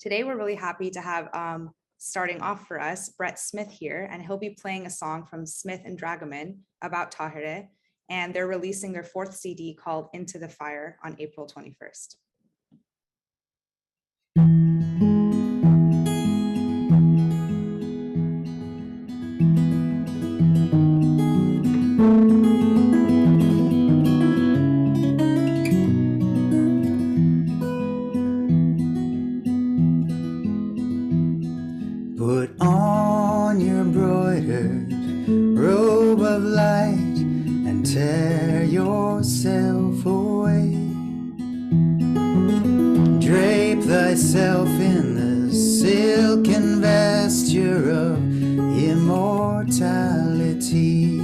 Today, we're really happy to have starting off for us, Brett Smith here, and he'll be playing a song from Smith and Dragoman about Táhirih, and they're releasing their 4th CD called Into the Fire on April 21st. Put on your embroidered robe of light and tear yourself away. Drape thyself in the silken vesture of immortality.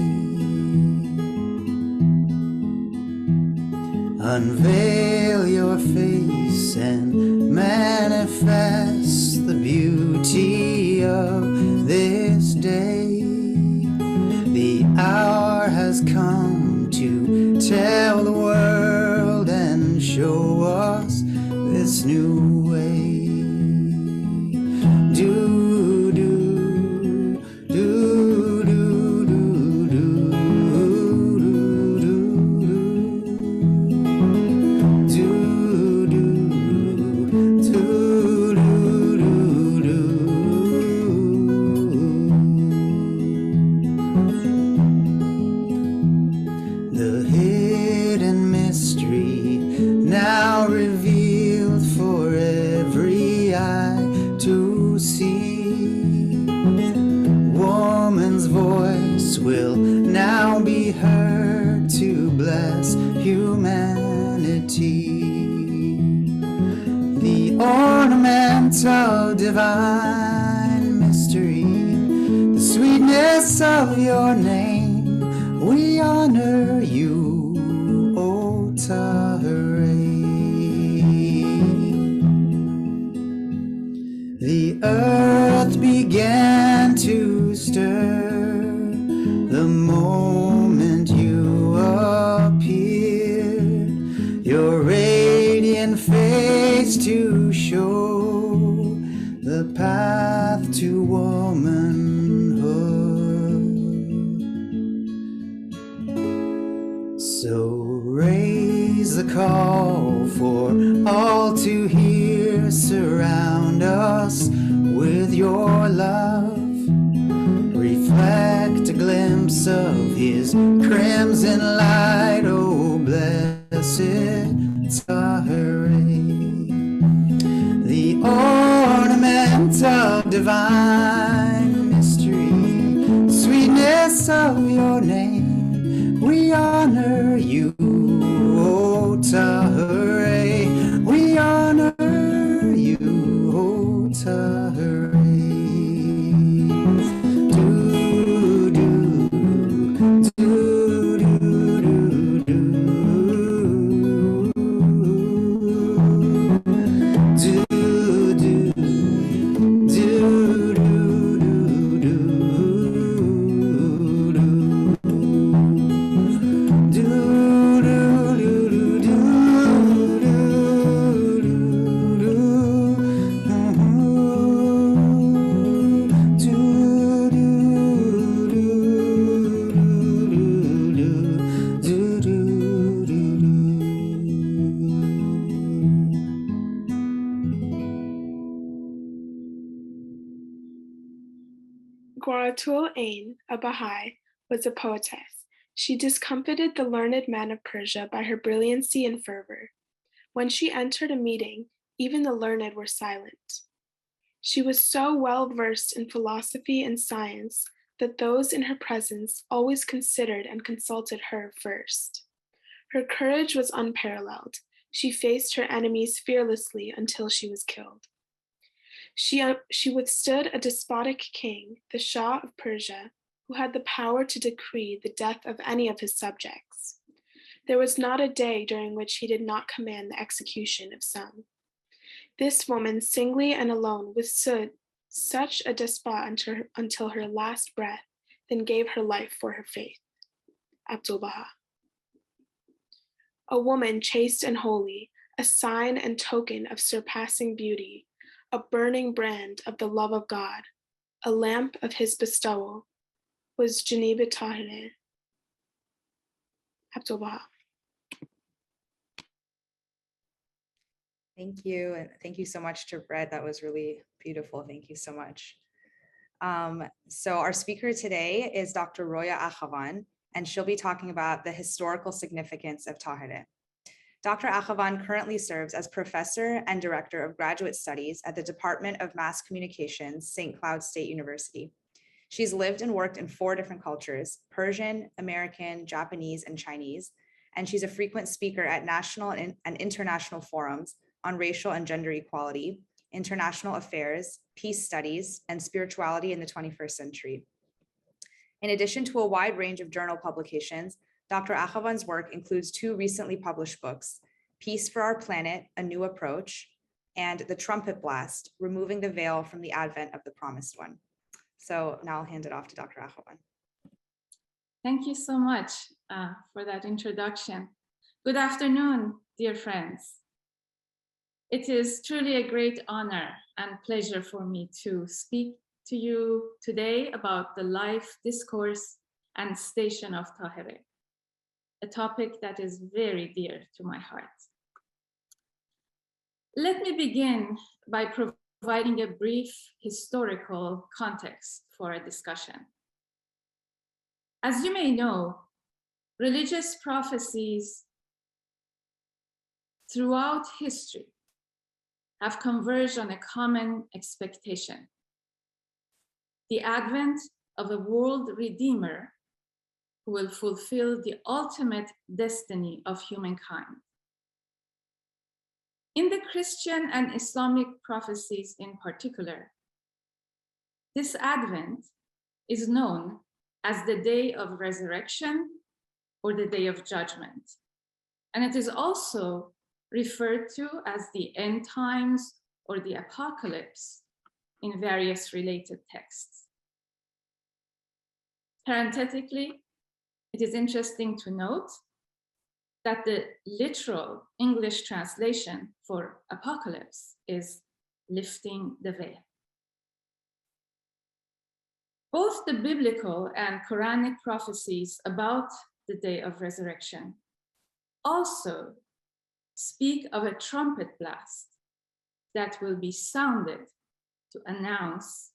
Unveil your face and manifest the beauty of this day. The hour has come to tell the world and show us this new way. Do, do, do, do, do, do, the hidden mystery now revealed for every eye to see. Woman's voice will now be heard to bless humanity. The ornament of divine mystery, the sweetness of your name, we honor you, O Táhirih. The earth began to stir the moment you appeared, your radiant face to show the path to womanhood. So raise the call for all to hear, surround us with your love. Reflect a glimpse of his crimson light, oh blessed Táhirih. The ornament of divine mystery, the sweetness of your name, we honor you, O Táhirih. We honor you, O Táhirih. Gwaratul Ain, a Bahá'í, was a poetess. She discomfited the learned men of Persia by her brilliancy and fervor. When she entered a meeting, even the learned were silent. She was so well versed in philosophy and science that those in her presence always considered and consulted her first. Her courage was unparalleled. She faced her enemies fearlessly until she was killed. She withstood a despotic king, the Shah of Persia, who had the power to decree the death of any of his subjects. There was not a day during which he did not command the execution of some. This woman singly and alone withstood such a despot until her last breath, then gave her life for her faith. Abdul Baha. A woman chaste and holy, a sign and token of surpassing beauty, a burning brand of the love of God, a lamp of his bestowal, was Geneva Táhirih. Abdul Baha. Thank you. And thank you so much to Brett. That was really beautiful. Thank you so much. So our speaker today is Dr. Roya Akhavan, and she'll be talking about the historical significance of Táhirih. Dr. Akhavan currently serves as professor and director of graduate studies at the Department of Mass Communications, St. Cloud State University. She's lived and worked in 4 different cultures: Persian, American, Japanese, and Chinese. And she's a frequent speaker at national and international forums on racial and gender equality, international affairs, peace studies, and spirituality in the 21st century. In addition to a wide range of journal publications, Dr. Akhavan's work includes 2 recently published books: Peace for Our Planet, A New Approach, and The Trumpet Blast, Removing the Veil from the Advent of the Promised One. So now I'll hand it off to Dr. Akhavan. Thank you so much for that introduction. Good afternoon, dear friends. It is truly a great honor and pleasure for me to speak to you today about the life, discourse, and station of Táhirih, a topic that is very dear to my heart. Let me begin by providing a brief historical context for a discussion. As you may know, religious prophecies throughout history have converged on a common expectation: the advent of a world redeemer who will fulfill the ultimate destiny of humankind. In the Christian and Islamic prophecies in particular, this advent is known as the day of resurrection or the day of judgment. And it is also referred to as the end times or the apocalypse in various related texts. Parenthetically, it is interesting to note that the literal English translation for apocalypse is lifting the veil. Both the biblical and Quranic prophecies about the day of resurrection also speak of a trumpet blast that will be sounded to announce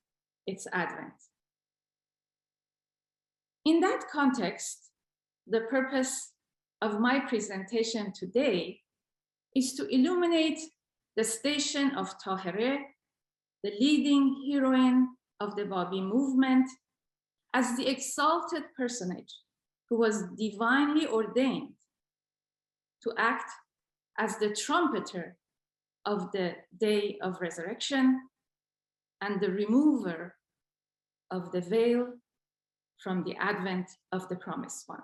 its advent. In that context, the purpose of my presentation today is to illuminate the station of Táhirih, the leading heroine of the Bahá'í movement, as the exalted personage who was divinely ordained to act as the trumpeter of the day of resurrection and the remover of the veil from the advent of the promised one.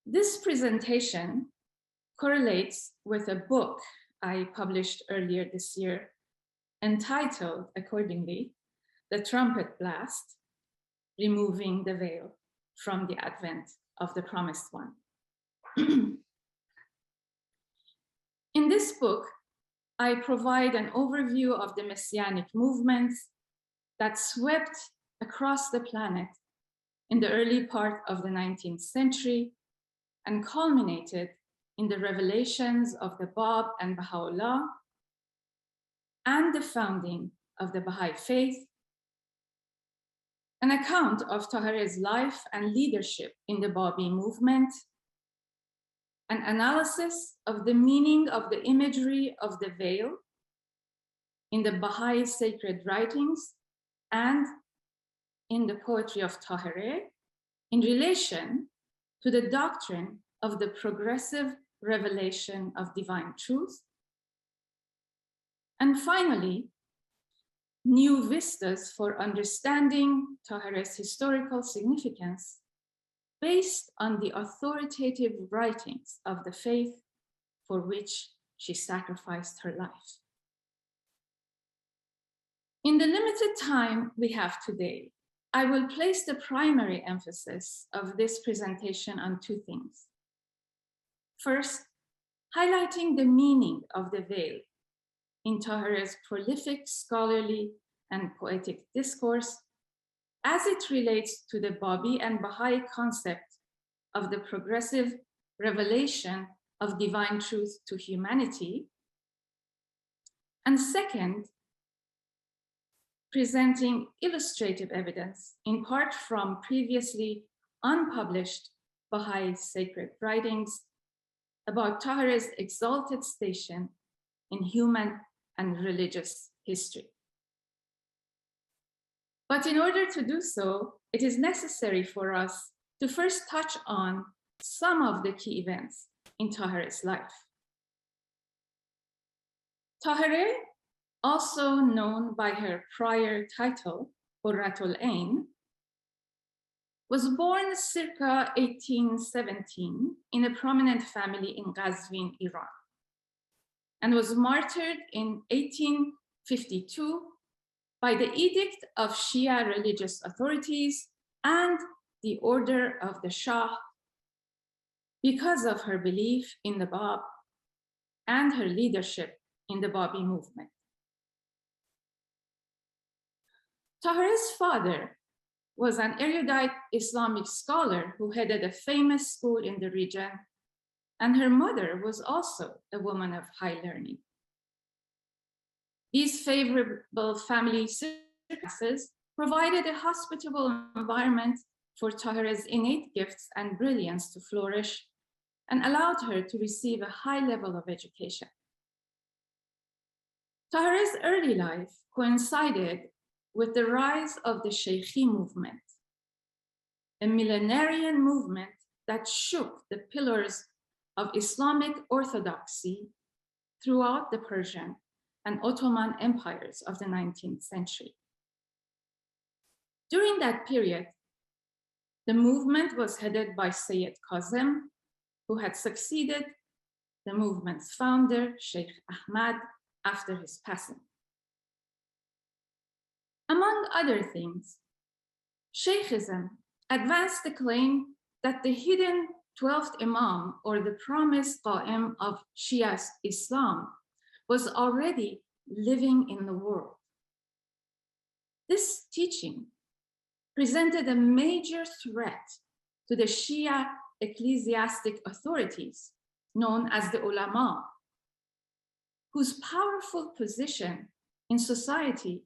This presentation correlates with a book I published earlier this year entitled, accordingly, The Trumpet Blast, Removing the Veil from the Advent of the Promised One. In this book, I provide an overview of the Messianic movements that swept across the planet in the early part of the 19th century and culminated in the revelations of the Bab and Baha'u'llah and the founding of the Bahá'í Faith, an account of Táhirih's life and leadership in the Bahá'í movement, an analysis of the meaning of the imagery of the veil in the Bahá'í sacred writings and in the poetry of Táhirih in relation to the doctrine of the progressive revelation of divine truth. And finally, new vistas for understanding Táhirih's historical significance based on the authoritative writings of the faith for which she sacrificed her life. In the limited time we have today, I will place the primary emphasis of this presentation on 2 things. First, highlighting the meaning of the veil in Táhirih's prolific scholarly and poetic discourse as it relates to the Babi and Baha'i concept of the progressive revelation of divine truth to humanity. And second, presenting illustrative evidence, in part from previously unpublished Baha'i sacred writings, about Táhirih's exalted station in human and religious history. But in order to do so, it is necessary for us to first touch on some of the key events in Táhirih's life. Táhirih, also known by her prior title, Qurratul Ain, was born circa 1817 in a prominent family in Qazvin, Iran, and was martyred in 1852 by the edict of Shia religious authorities and the order of the Shah because of her belief in the Bab and her leadership in the Babi movement. Táhirih's father was an erudite Islamic scholar who headed a famous school in the region, and her mother was also a woman of high learning. These favorable family circumstances provided a hospitable environment for Táhirih's innate gifts and brilliance to flourish and allowed her to receive a high level of education. Táhirih's early life coincided with the rise of the Shaykhi movement, a millenarian movement that shook the pillars of Islamic orthodoxy throughout the Persian and Ottoman empires of the 19th century. During that period, the movement was headed by Sayyid Kazem, who had succeeded the movement's founder, Sheikh Ahmad, after his passing. Among other things, Shaykhism advanced the claim that the hidden 12th Imam, or the promised Qa'im of Shia Islam, was already living in the world. This teaching presented a major threat to the Shia ecclesiastic authorities, known as the ulama, whose powerful position in society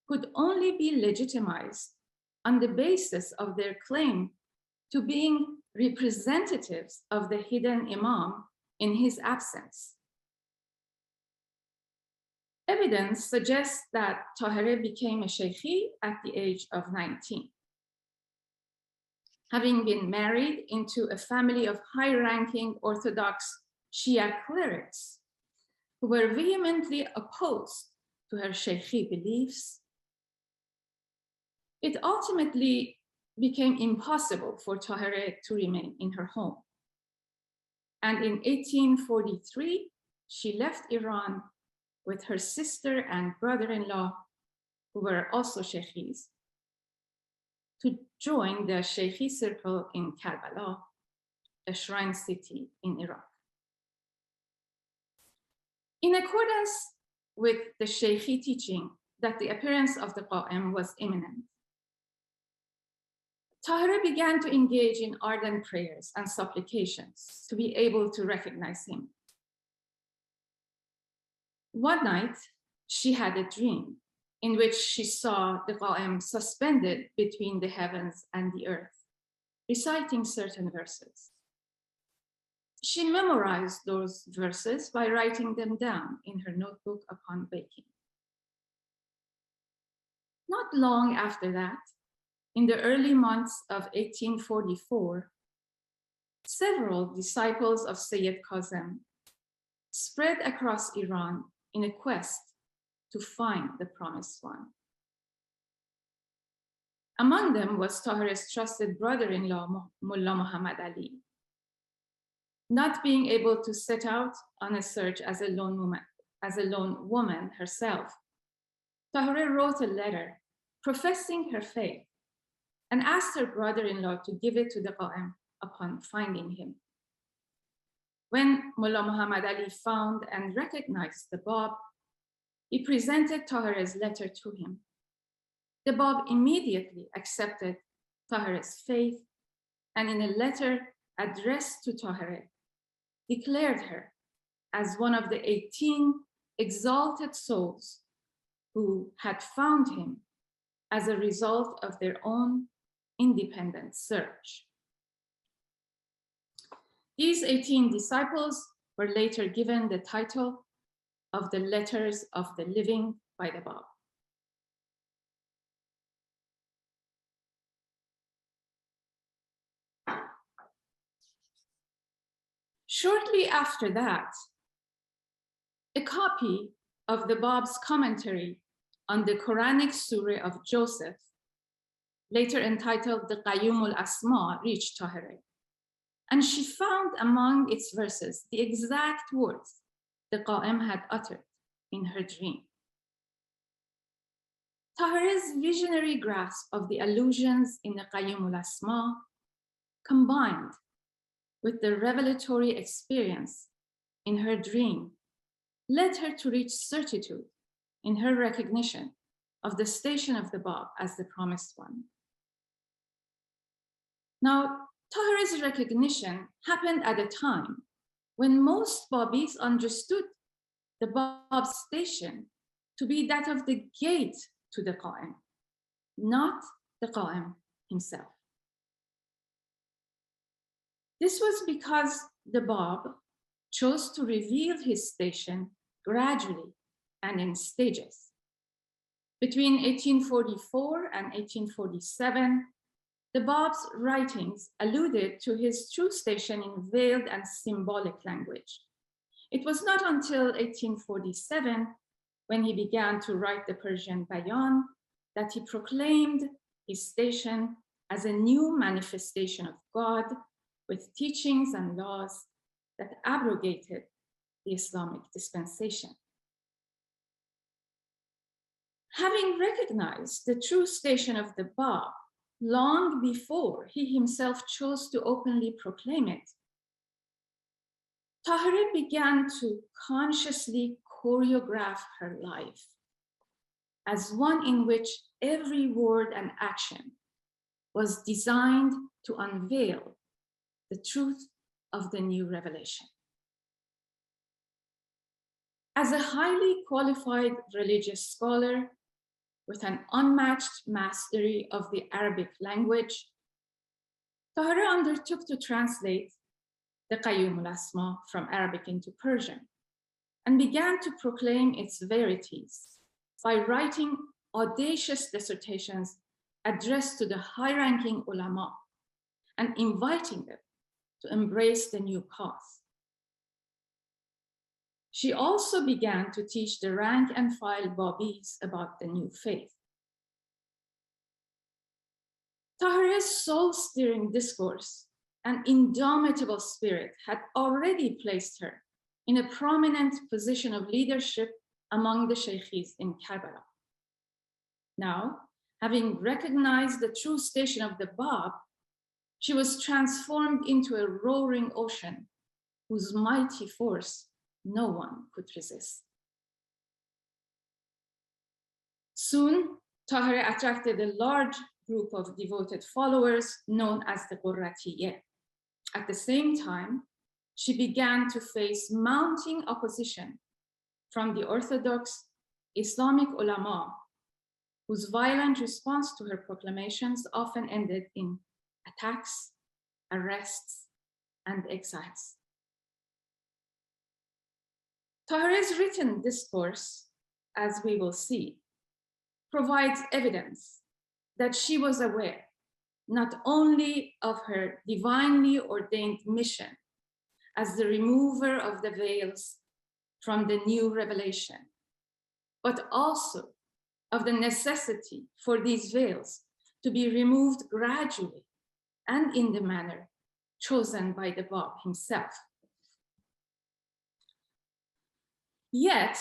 could only be legitimized on the basis of their claim to being representatives of the hidden Imam in his absence. Evidence suggests that Táhirih became a Shaykhi at the age of 19. Having been married into a family of high-ranking Orthodox Shia clerics who were vehemently opposed to her Shaykhi beliefs, it ultimately became impossible for Táhirih to remain in her home. And in 1843, she left Iran with her sister and brother-in-law, who were also Shaykhis, to join the Shaykhi circle in Karbala, a shrine city in Iraq. In accordance with the Shaykhi teaching that the appearance of the Qa'im was imminent, Táhirih began to engage in ardent prayers and supplications to be able to recognize him. One night, she had a dream in which she saw the Qa'im suspended between the heavens and the earth, reciting certain verses. She memorized those verses by writing them down in her notebook upon waking. Not long after that, in the early months of 1844, several disciples of Sayyid Kazem spread across Iran in a quest to find the promised one. Among them was Táhirih's trusted brother-in-law, Mullah Muhammad Ali. Not being able to set out on a search as a lone woman herself, Táhirih wrote a letter professing her faith and asked her brother-in-law to give it to the Qa'im upon finding him. When Mullah Muhammad Ali found and recognized the Bab, he presented Táhirih's letter to him. The Bab immediately accepted Táhirih's faith, and in a letter addressed to Táhirih, declared her as one of the 18 exalted souls who had found him as a result of their own independent search. These 18 disciples were later given the title of the Letters of the Living by the Bab. Shortly after that, a copy of the Bab's commentary on the Quranic Surah of Joseph, later entitled the Qayyum al-Asma, reached Táhirih, and she found among its verses the exact words the Qa'im had uttered in her dream. Táhirih's visionary grasp of the allusions in the Qayyum al-Asma, combined with the revelatory experience in her dream, led her to reach certitude in her recognition of the station of the Bab as the promised one. Now, Táhirih's recognition happened at a time when most Babis understood the Bab's station to be that of the gate to the Qa'im, not the Qa'im himself. This was because the Bab chose to reveal his station gradually and in stages. Between 1844 and 1847, the Bab's writings alluded to his true station in veiled and symbolic language. It was not until 1847, when he began to write the Persian Bayan, that he proclaimed his station as a new manifestation of God with teachings and laws that abrogated the Islamic dispensation. Having recognized the true station of the Bab long before he himself chose to openly proclaim it, Táhirih began to consciously choreograph her life as one in which every word and action was designed to unveil the truth of the new revelation. As a highly qualified religious scholar with an unmatched mastery of the Arabic language, Táhirih undertook to translate the Qayyum al-Asma from Arabic into Persian and began to proclaim its verities by writing audacious dissertations addressed to the high-ranking ulama and inviting them to embrace the new cause. She also began to teach the rank and file Babis about the new faith. Táhirih's soul-stirring discourse and indomitable spirit had already placed her in a prominent position of leadership among the shaykhis in Karbala. Now, having recognized the true station of the Bab, she was transformed into a roaring ocean whose mighty force no one could resist. Soon, Táhirih attracted a large group of devoted followers known as the Qurratiyya. At the same time, she began to face mounting opposition from the Orthodox Islamic ulama, whose violent response to her proclamations often ended in attacks, arrests, and exiles. Táhirih's written discourse, as we will see, provides evidence that she was aware not only of her divinely ordained mission as the remover of the veils from the new revelation, but also of the necessity for these veils to be removed gradually and in the manner chosen by the Bab himself. Yet,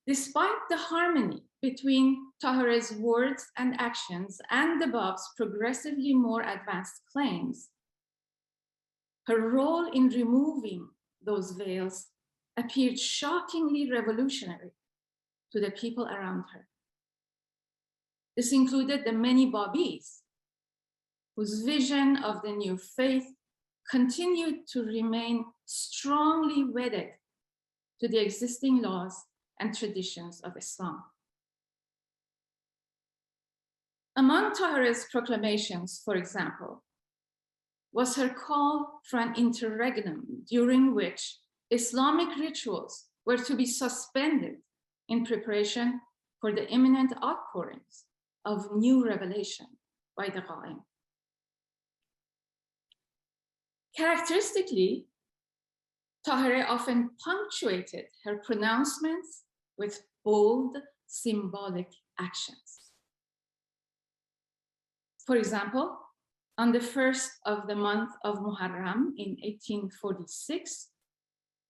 despite the harmony between Táhirih's words and actions and the Bab's progressively more advanced claims, her role in removing those veils appeared shockingly revolutionary to the people around her. This included the many Babis whose vision of the new faith continued to remain strongly wedded to the existing laws and traditions of Islam. Among Tahirih's proclamations, for example, was her call for an interregnum during which Islamic rituals were to be suspended in preparation for the imminent outpourings of new revelation by the Qa'im. Characteristically, Táhirih often punctuated her pronouncements with bold symbolic actions. For example, on the first of the month of Muharram in 1846,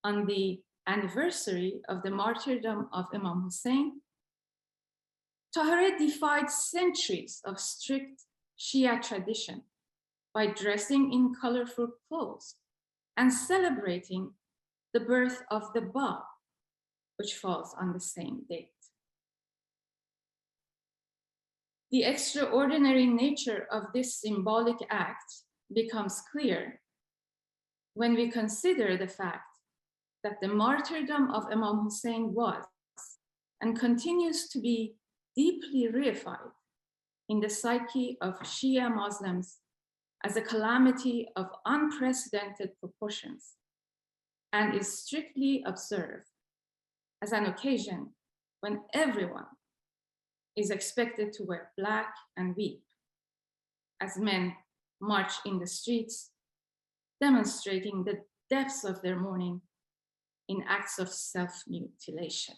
on the anniversary of the martyrdom of Imam Hussein, Táhirih defied centuries of strict Shia tradition by dressing in colorful clothes and celebrating the birth of the Bab, which falls on the same date. The extraordinary nature of this symbolic act becomes clear when we consider the fact that the martyrdom of Imam Hussein was and continues to be deeply reified in the psyche of Shia Muslims as a calamity of unprecedented proportions and is strictly observed as an occasion when everyone is expected to wear black and weep as men march in the streets, demonstrating the depths of their mourning in acts of self-mutilation.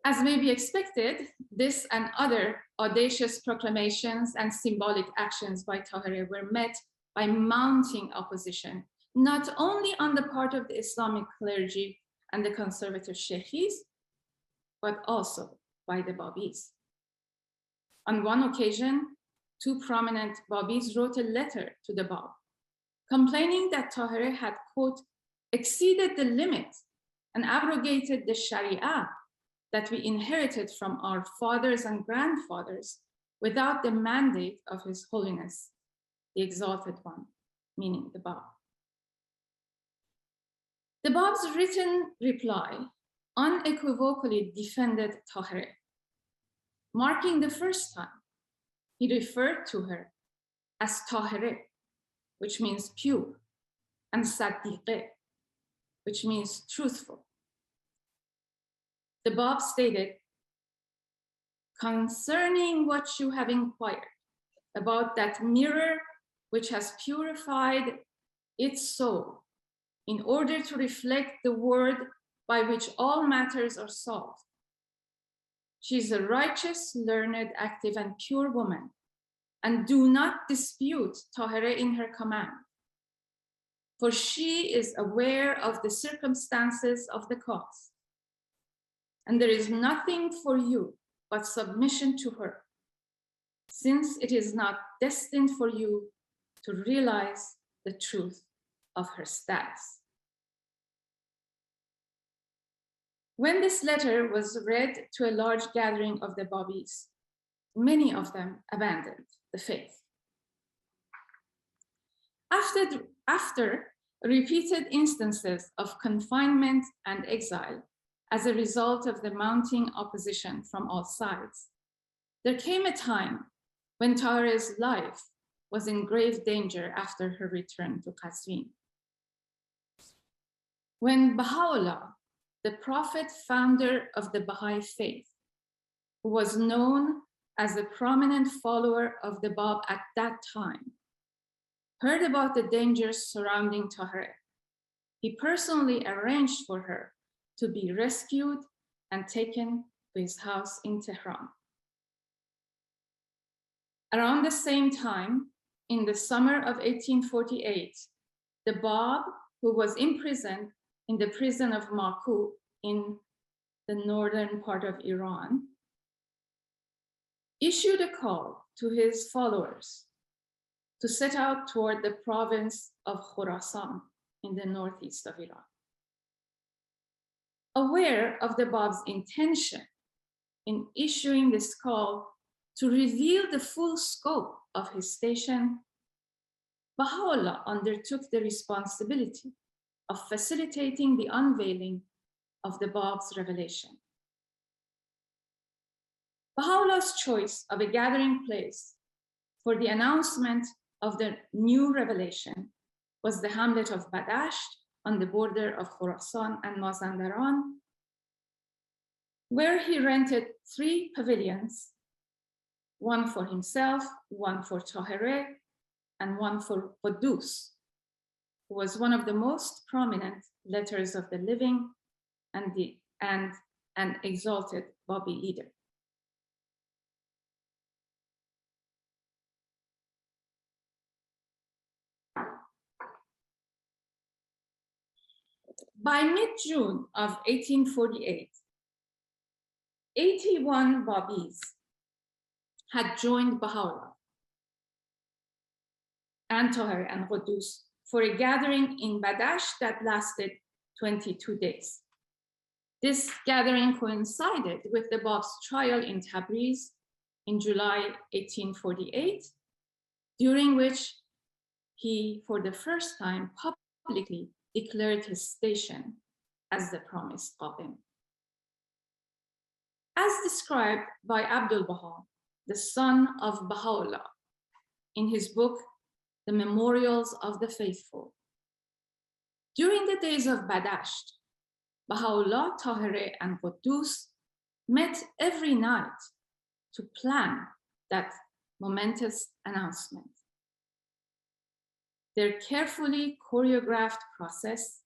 As may be expected, this and other audacious proclamations and symbolic actions by Táhirih were met by mounting opposition, not only on the part of the Islamic clergy and the conservative sheikhis, but also by the Babis. On one occasion, two prominent Babis wrote a letter to the Bab, complaining that Táhirih had, quote, exceeded the limit and abrogated the Sharia that we inherited from our fathers and grandfathers without the mandate of His Holiness, the Exalted One, meaning the Bab. The Bab's written reply unequivocally defended Táhirih, marking the first time he referred to her as Táhirih, which means pure, and Sadiqeh, which means truthful. The Bab stated, concerning what you have inquired about that mirror which has purified its soul in order to reflect the word by which all matters are solved. She is a righteous, learned, active, and pure woman, and do not dispute Táhirih in her command, for she is aware of the circumstances of the cause, and there is nothing for you but submission to her, since it is not destined for you to realize the truth of her status. When this letter was read to a large gathering of the Babis, many of them abandoned the faith. After repeated instances of confinement and exile as a result of the mounting opposition from all sides, there came a time when Táhirih's life was in grave danger after her return to Qazvin. When Baha'u'llah, the prophet founder of the Bahá'í Faith, who was known as a prominent follower of the Bab at that time, heard about the dangers surrounding Táhirih, he personally arranged for her to be rescued and taken to his house in Tehran. Around the same time, in the summer of 1848, the Bab, who was imprisoned in the prison of Maku in the northern part of Iran, issued a call to his followers to set out toward the province of Khorasan in the northeast of Iran. Aware of the Bab's intention in issuing this call to reveal the full scope of his station, Baha'u'llah undertook the responsibility of facilitating the unveiling of the Bab's revelation. Baha'u'llah's choice of a gathering place for the announcement of the new revelation was the hamlet of Badasht on the border of Khorasan and Mazandaran, where he rented 3 pavilions, one for himself, one for Táhirih, and one for Quddus, who was one of the most prominent letters of the living and an exalted Babi leader. By mid-June of 1848, 81 Babis had joined Baha'u'llah and Táhirih and Quddus for a gathering in Badasht that lasted 22 days. This gathering coincided with the Bab's trial in Tabriz in July 1848, during which he, for the first time, publicly declared his station as the promised Qa'im. As described by Abdul Baha, the son of Baha'u'llah, in his book, The Memorials of the Faithful, during the days of Badasht, Baha'u'llah, Táhirih, and Quddus met every night to plan that momentous announcement. Their carefully choreographed process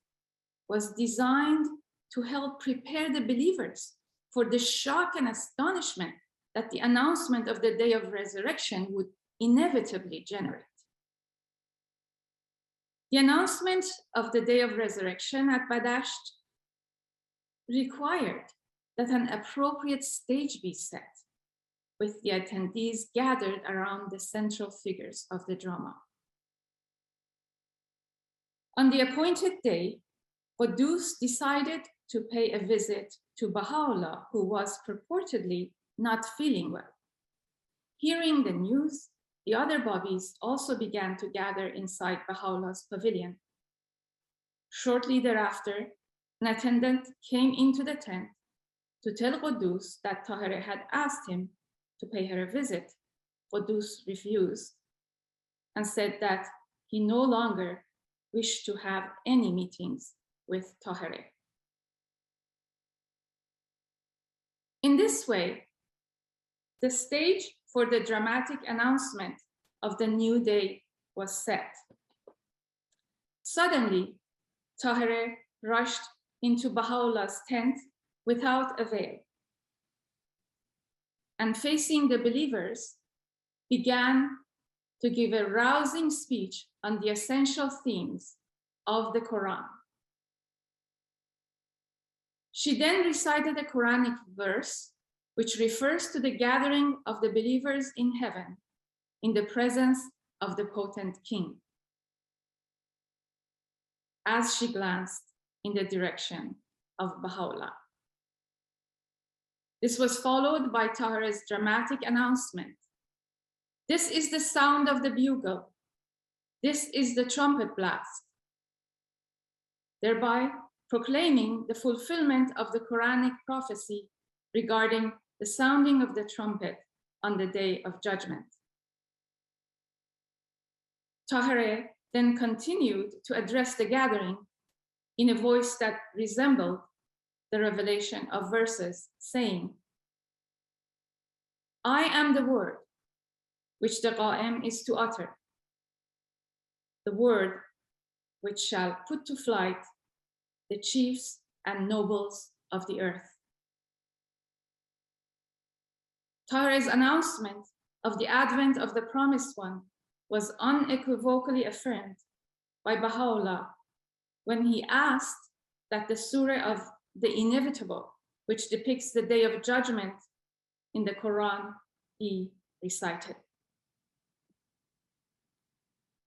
was designed to help prepare the believers for the shock and astonishment that the announcement of the day of resurrection would inevitably generate. The announcement of the day of resurrection at Badasht required that an appropriate stage be set, with the attendees gathered around the central figures of the drama. On the appointed day, Quddus decided to pay a visit to Baha'u'llah, who was purportedly not feeling well. Hearing the news, the other Babis also began to gather inside Baha'u'llah's pavilion. Shortly thereafter, an attendant came into the tent to tell Quddus that Táhirih had asked him to pay her a visit. Quddus refused and said that he no longer wished to have any meetings with Táhirih. In this way, the stage for the dramatic announcement of the new day was set. Suddenly, Táhirih rushed into Baha'u'llah's tent without a veil, and facing the believers, began to give a rousing speech on the essential themes of the Quran. She then recited a Quranic verse which refers to the gathering of the believers in heaven in the presence of the potent king, as she glanced in the direction of Baha'u'llah. This was followed by Táhirih's dramatic announcement. This is the sound of the bugle. This is the trumpet blast, thereby proclaiming the fulfillment of the Quranic prophecy regarding the sounding of the trumpet on the day of judgment. Táhirih then continued to address the gathering in a voice that resembled the revelation of verses, saying, I am the word which the Qa'im is to utter, the word which shall put to flight the chiefs and nobles of the earth. Táhirih's announcement of the advent of the Promised One was unequivocally affirmed by Baha'u'llah when he asked that the surah of the inevitable, which depicts the day of judgment in the Quran, be recited.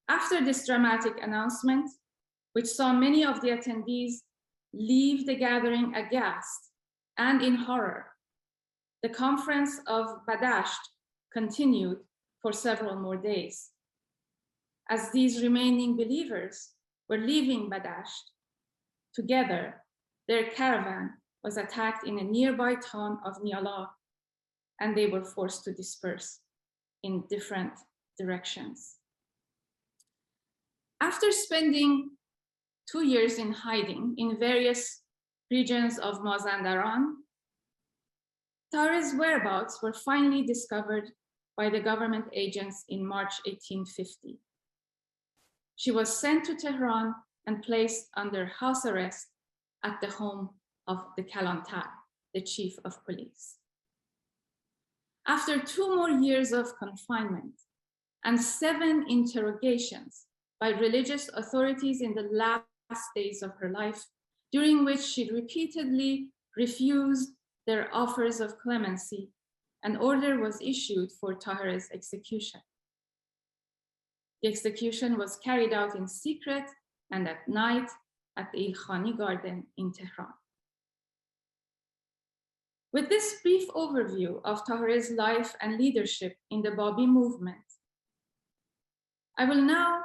After this dramatic announcement, which saw many of the attendees leave the gathering aghast and in horror, the conference of Badasht continued for several more days. As these remaining believers were leaving Badasht, together, their caravan was attacked in a nearby town of Niala, and they were forced to disperse in different directions. After spending 2 years in hiding in various regions of Mazandaran, Táhirih's whereabouts were finally discovered by the government agents in March 1850. She was sent to Tehran and placed under house arrest at the home of the Kalantar, the chief of police. After 2 more years of confinement and 7 interrogations by religious authorities in the last days of her life, during which she repeatedly refused their offers of clemency, an order was issued for Táhirih's execution. The execution was carried out in secret and at night at the Ilkhani Garden in Tehran. With this brief overview of Táhirih's life and leadership in the Babi movement, I will now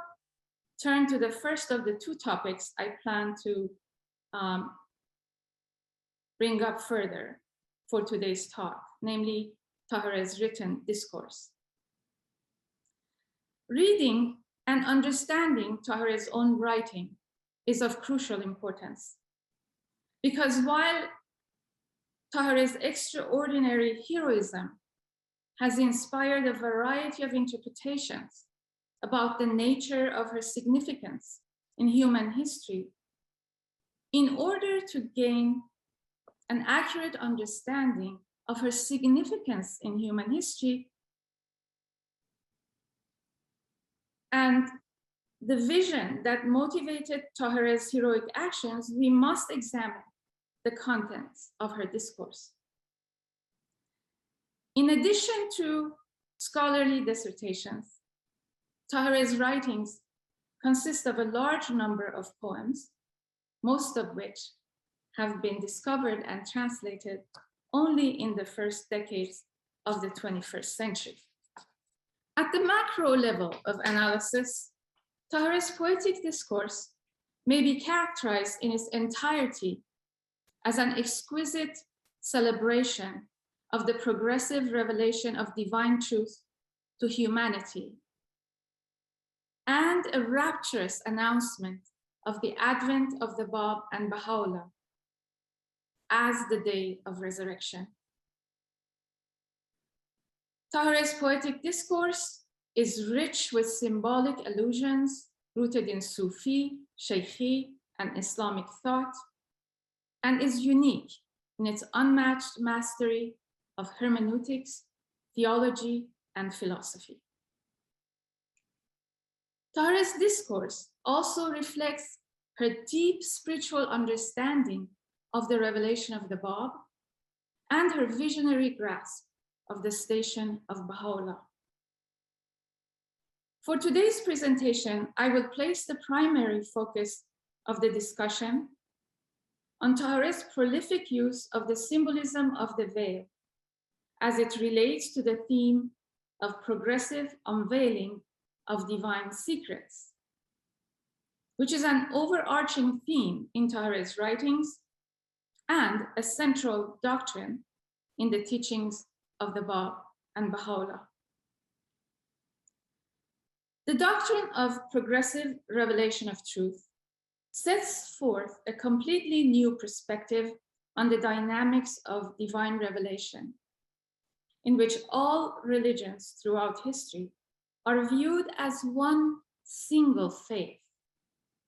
turn to the first of the 2 topics I plan to bring up further for today's talk, namely Táhirih's written discourse. Reading and understanding Táhirih's own writing is of crucial importance, because while Táhirih's extraordinary heroism has inspired a variety of interpretations about the nature of her significance in human history, in order to gain an accurate understanding of her significance in human history and the vision that motivated Táhirih's heroic actions, we must examine the contents of her discourse. In addition to scholarly dissertations, Táhirih's writings consist of a large number of poems, most of which have been discovered and translated only in the first decades of the 21st century. At the macro level of analysis, Táhirih's poetic discourse may be characterized in its entirety as an exquisite celebration of the progressive revelation of divine truth to humanity, and a rapturous announcement of the advent of the Bab and Baha'u'llah as the day of resurrection. Táhirih's poetic discourse is rich with symbolic allusions rooted in Sufi, Shaykhi, and Islamic thought, and is unique in its unmatched mastery of hermeneutics, theology, and philosophy. Táhirih's discourse also reflects her deep spiritual understanding of the revelation of the Bab and her visionary grasp of the station of Baha'u'llah. For today's presentation, I will place the primary focus of the discussion on Táhirih's prolific use of the symbolism of the veil as it relates to the theme of progressive unveiling of divine secrets, which is an overarching theme in Táhirih's writings and a central doctrine in the teachings of the Bab and Baha'u'llah. The doctrine of progressive revelation of truth sets forth a completely new perspective on the dynamics of divine revelation, in which all religions throughout history are viewed as one single faith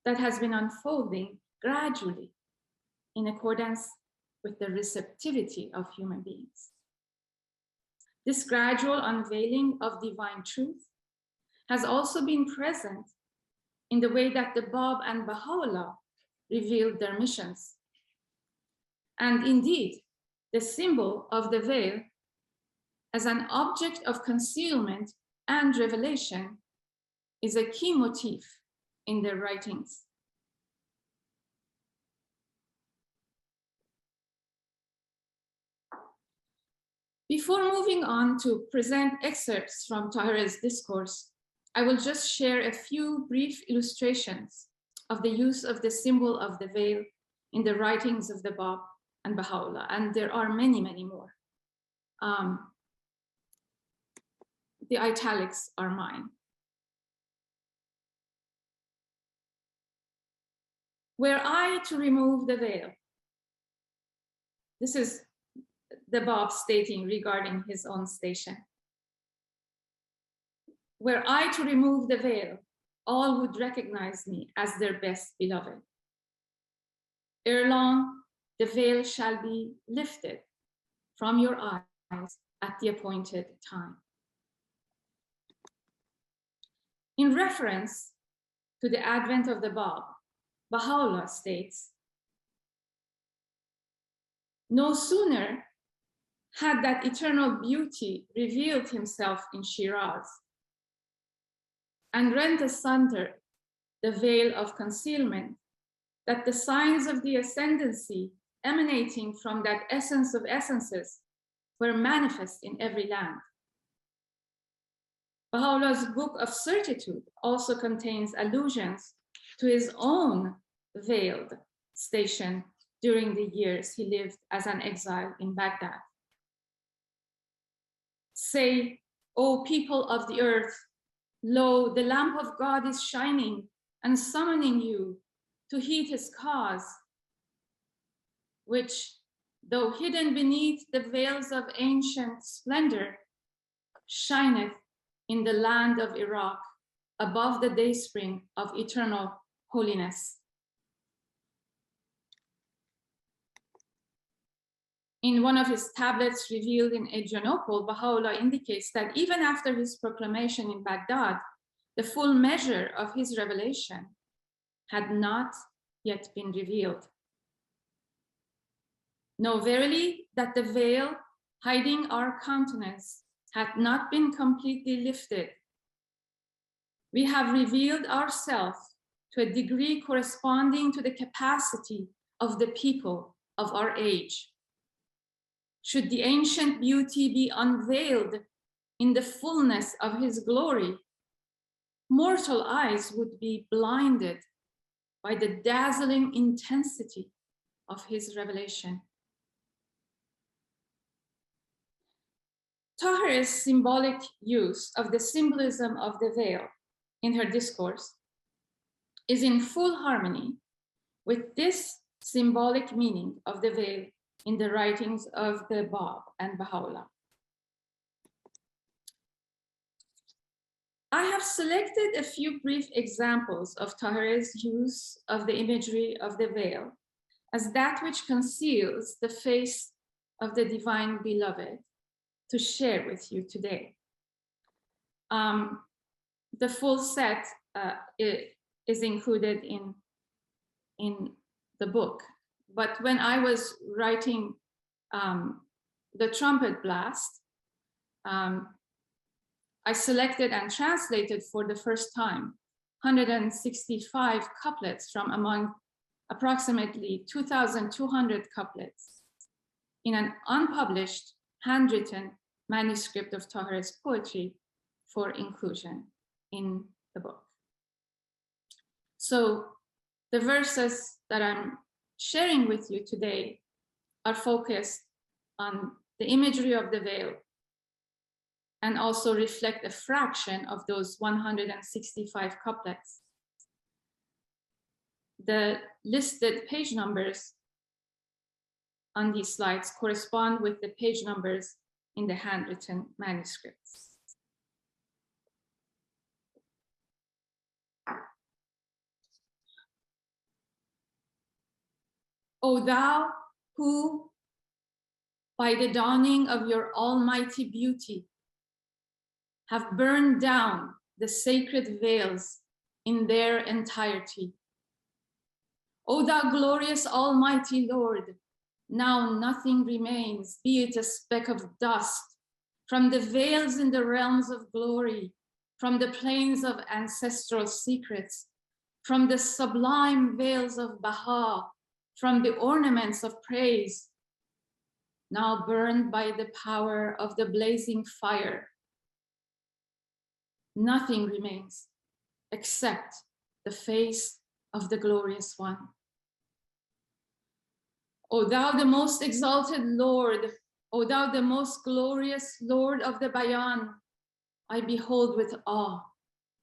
that has been unfolding gradually in accordance with the receptivity of human beings. This gradual unveiling of divine truth has also been present in the way that the Bab and Baha'u'llah revealed their missions. And indeed, the symbol of the veil as an object of concealment and revelation is a key motif in their writings. Before moving on to present excerpts from Táhirih's discourse, I will just share a few brief illustrations of the use of the symbol of the veil in the writings of the Bab and Baha'u'llah, and there are many, many more. The italics are mine. Were I to remove the veil, this is the Bab stating regarding his own station. Were I to remove the veil, all would recognize me as their best beloved. Ere long, the veil shall be lifted from your eyes at the appointed time. In reference to the advent of the Bab, Baha'u'llah states, no sooner had that eternal beauty revealed himself in Shiraz and rent asunder the veil of concealment, that the signs of the ascendancy emanating from that essence of essences were manifest in every land. Baha'u'llah's Book of Certitude also contains allusions to his own veiled station during the years he lived as an exile in Baghdad. Say, O people of the earth, lo, the lamp of God is shining and summoning you to heed his cause, which, though hidden beneath the veils of ancient splendor, shineth in the land of Iraq above the dayspring of eternal holiness. In one of his tablets revealed in Adrianople, Baha'u'llah indicates that even after his proclamation in Baghdad, the full measure of his revelation had not yet been revealed. Know verily that the veil hiding our countenance had not been completely lifted. We have revealed ourselves to a degree corresponding to the capacity of the people of our age. Should the ancient beauty be unveiled in the fullness of his glory, mortal eyes would be blinded by the dazzling intensity of his revelation. Táhirih's symbolic use of the symbolism of the veil in her discourse is in full harmony with this symbolic meaning of the veil in the writings of the Bab and Baha'u'llah. I have selected a few brief examples of Táhirih's use of the imagery of the veil as that which conceals the face of the divine beloved to share with you today. The full set is included in the book. But when I was writing the Trumpet Blast, I selected and translated for the first time 165 couplets from among approximately 2,200 couplets in an unpublished, handwritten manuscript of Táhirih's poetry for inclusion in the book. So the verses that I'm sharing with you today are focused on the imagery of the veil and also reflect a fraction of those 165 couplets. The listed page numbers on these slides correspond with the page numbers in the handwritten manuscripts. O thou who, by the dawning of your almighty beauty, have burned down the sacred veils in their entirety. O thou glorious almighty Lord, now nothing remains, be it a speck of dust, from the veils in the realms of glory, from the plains of ancestral secrets, from the sublime veils of Baha, from the ornaments of praise, now burned by the power of the blazing fire. Nothing remains except the face of the glorious one. O thou the most exalted Lord, O thou the most glorious Lord of the Bayan, I behold with awe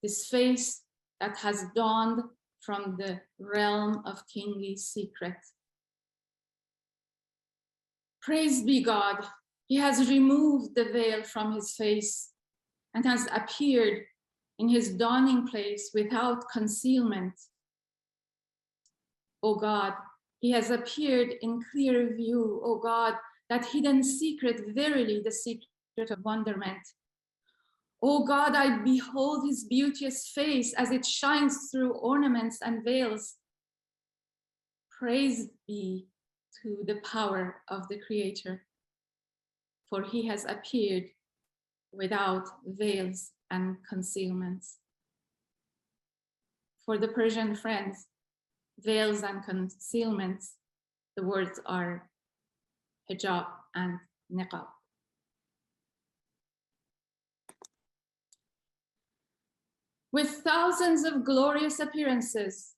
this face that has dawned from the realm of kingly secret. Praise be God, he has removed the veil from his face and has appeared in his dawning place without concealment. O God, he has appeared in clear view, O God, that hidden secret, verily the secret of wonderment. O God, I behold his beauteous face as it shines through ornaments and veils. Praise be to the power of the Creator, for he has appeared without veils and concealments. For the Persian friends, veils and concealments, the words are hijab and niqab. With thousands of glorious appearances,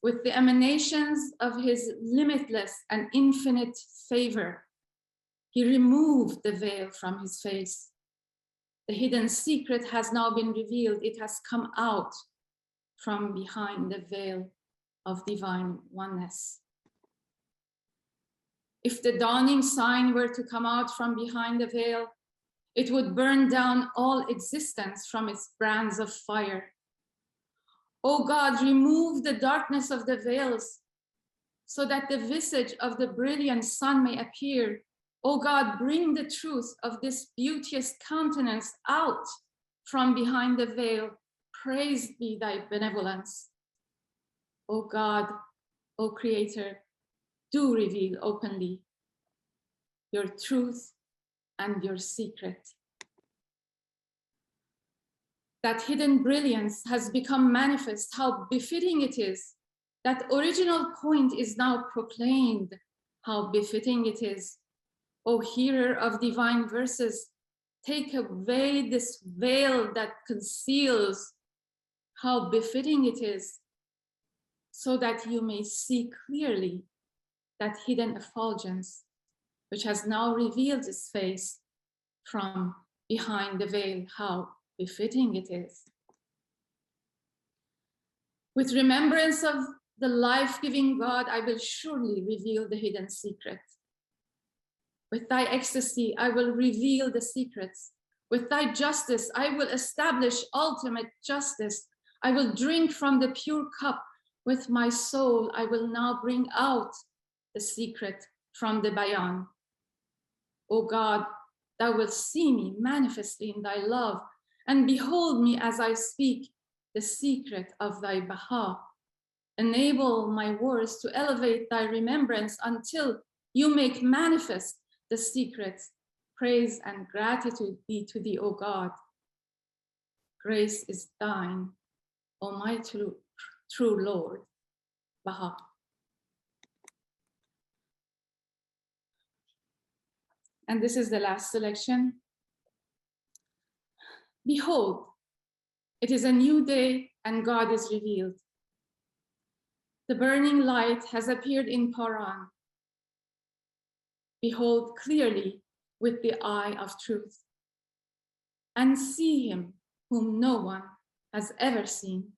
with the emanations of his limitless and infinite favor, he removed the veil from his face. The hidden secret has now been revealed. It has come out from behind the veil of divine oneness. If the dawning sign were to come out from behind the veil, it would burn down all existence from its brands of fire. O God, remove the darkness of the veils so that the visage of the brilliant sun may appear. O God, bring the truth of this beauteous countenance out from behind the veil. Praised be thy benevolence. O God, O Creator, do reveal openly your truth and your secret. That hidden brilliance has become manifest. How befitting it is. That original point is now proclaimed. How befitting it is. O hearer of divine verses, take away this veil that conceals. How befitting it is, so that you may see clearly that hidden effulgence, which has now revealed its face from behind the veil. How befitting it is. With remembrance of the life-giving God, I will surely reveal the hidden secret. With thy ecstasy, I will reveal the secrets. With thy justice, I will establish ultimate justice. I will drink from the pure cup. With my soul, I will now bring out the secret from the Bayan. O God, thou wilt see me manifestly in thy love, and behold me as I speak the secret of thy Baha. Enable my words to elevate thy remembrance until you make manifest the secrets. Praise and gratitude be to thee, O God. Grace is thine, O my true Lord, Baha. And this is the last selection. Behold, it is a new day and God is revealed. The burning light has appeared in Paran. Behold clearly with the eye of truth and see him whom no one has ever seen.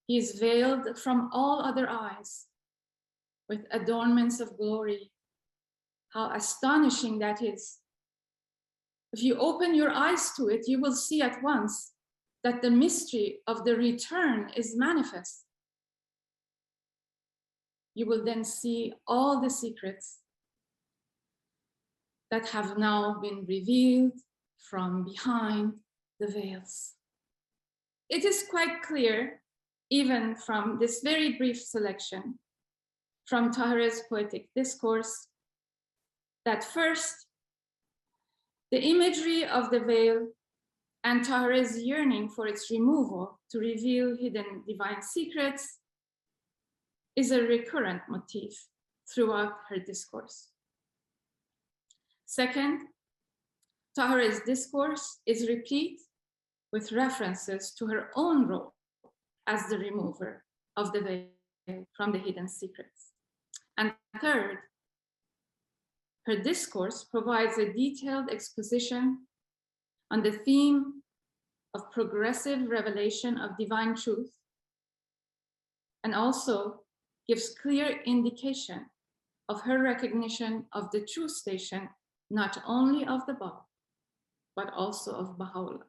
He is veiled from all other eyes with adornments of glory. How astonishing that is. If you open your eyes to it, you will see at once that the mystery of the return is manifest. You will then see all the secrets that have now been revealed from behind the veils. It is quite clear, even from this very brief selection from Táhirih's poetic discourse, that first, the imagery of the veil and Táhirih's yearning for its removal to reveal hidden divine secrets is a recurrent motif throughout her discourse. Second, Táhirih's discourse is replete with references to her own role as the remover of the veil from the hidden secrets. And third, her discourse provides a detailed exposition on the theme of progressive revelation of divine truth, and also gives clear indication of her recognition of the true station, not only of the Bab, but also of Baha'u'llah,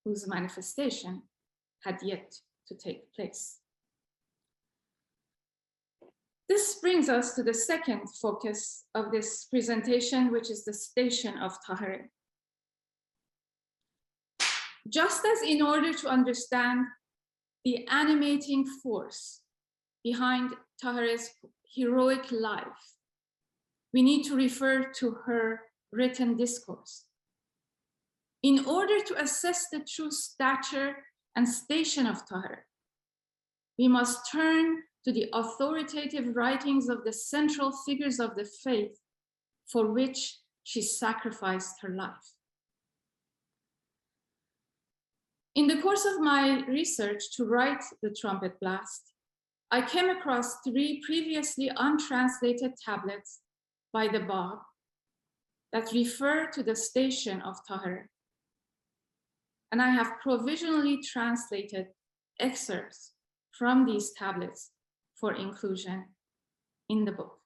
whose manifestation had yet to take place. This brings us to the second focus of this presentation, which is the station of Táhirih. Just as in order to understand the animating force behind Táhirih's heroic life, we need to refer to her written discourse. In order to assess the true stature and station of Táhirih, we must turn to the authoritative writings of the central figures of the faith for which she sacrificed her life. In the course of my research to write the Trumpet Blast, I came across 3 previously untranslated tablets by the Bab that refer to the station of Táhirih. And I have provisionally translated excerpts from these tablets for inclusion in the book.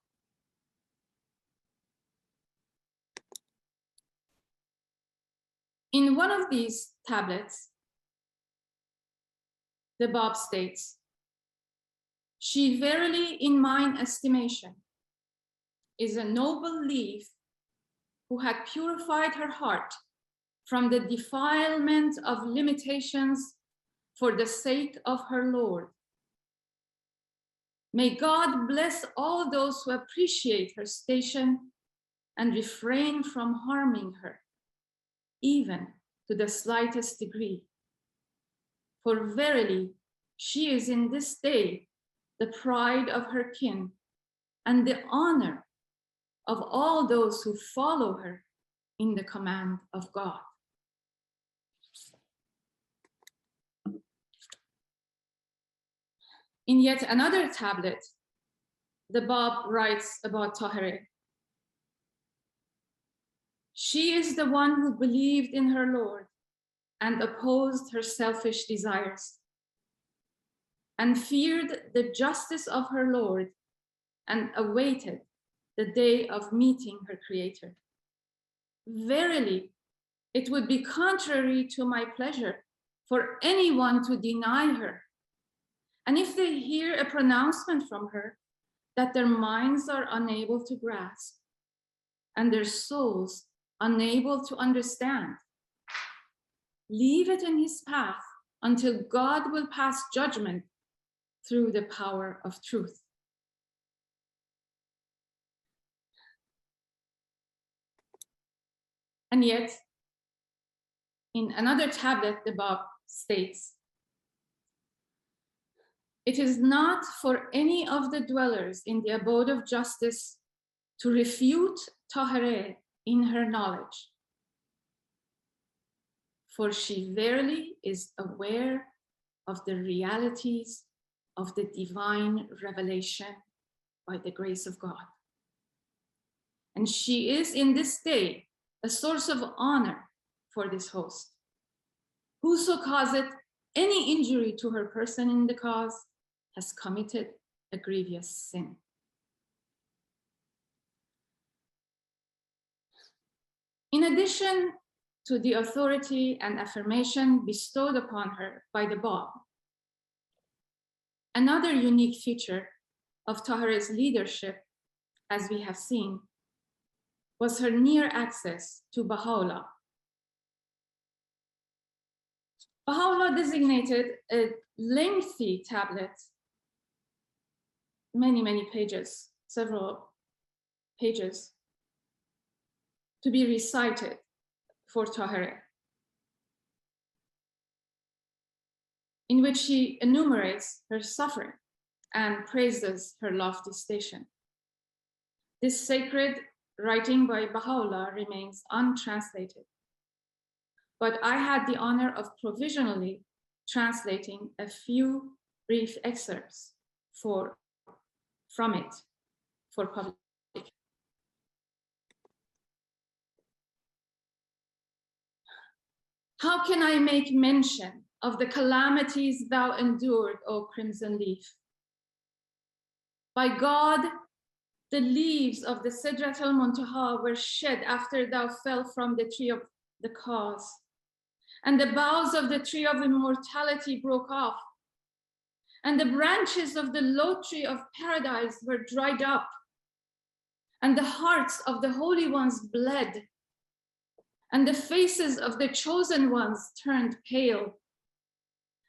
In one of these tablets, the Bab states, "She verily, in mine estimation, is a noble leaf who had purified her heart from the defilement of limitations for the sake of her Lord. May God bless all those who appreciate her station and refrain from harming her, even to the slightest degree. For verily, she is in this day the pride of her kin and the honor of all those who follow her in the command of God." In yet another tablet, the Bab writes about Táhirih, "She is the one who believed in her Lord and opposed her selfish desires, and feared the justice of her Lord and awaited the day of meeting her Creator. Verily, it would be contrary to my pleasure for anyone to deny her. And if they hear a pronouncement from her that their minds are unable to grasp and their souls unable to understand, leave it in his path until God will pass judgment through the power of truth." And yet, in another tablet, the Bab states, "It is not for any of the dwellers in the abode of justice to refute Táhirih in her knowledge, for she verily is aware of the realities of the divine revelation by the grace of God. And she is in this day a source of honor for this host. Whoso causeth any injury to her person in the cause has committed a grievous sin." In addition to the authority and affirmation bestowed upon her by the Bab, another unique feature of Táhirih's leadership, as we have seen, was her near access to Baha'u'llah. Baha'u'llah designated a lengthy tablet, many pages, several pages, to be recited for Táhirih. in which he enumerates her suffering and praises her lofty station. This sacred writing by Baha'u'llah remains untranslated, but I had the honor of provisionally translating a few brief excerpts from it for publication. How can I make mention of the calamities thou endured, O crimson leaf? By God, the leaves of the Sidrat al-Muntaha were shed after thou fell from the tree of the cause, and the boughs of the tree of immortality broke off, and the branches of the low tree of paradise were dried up, and the hearts of the holy ones bled, and the faces of the chosen ones turned pale,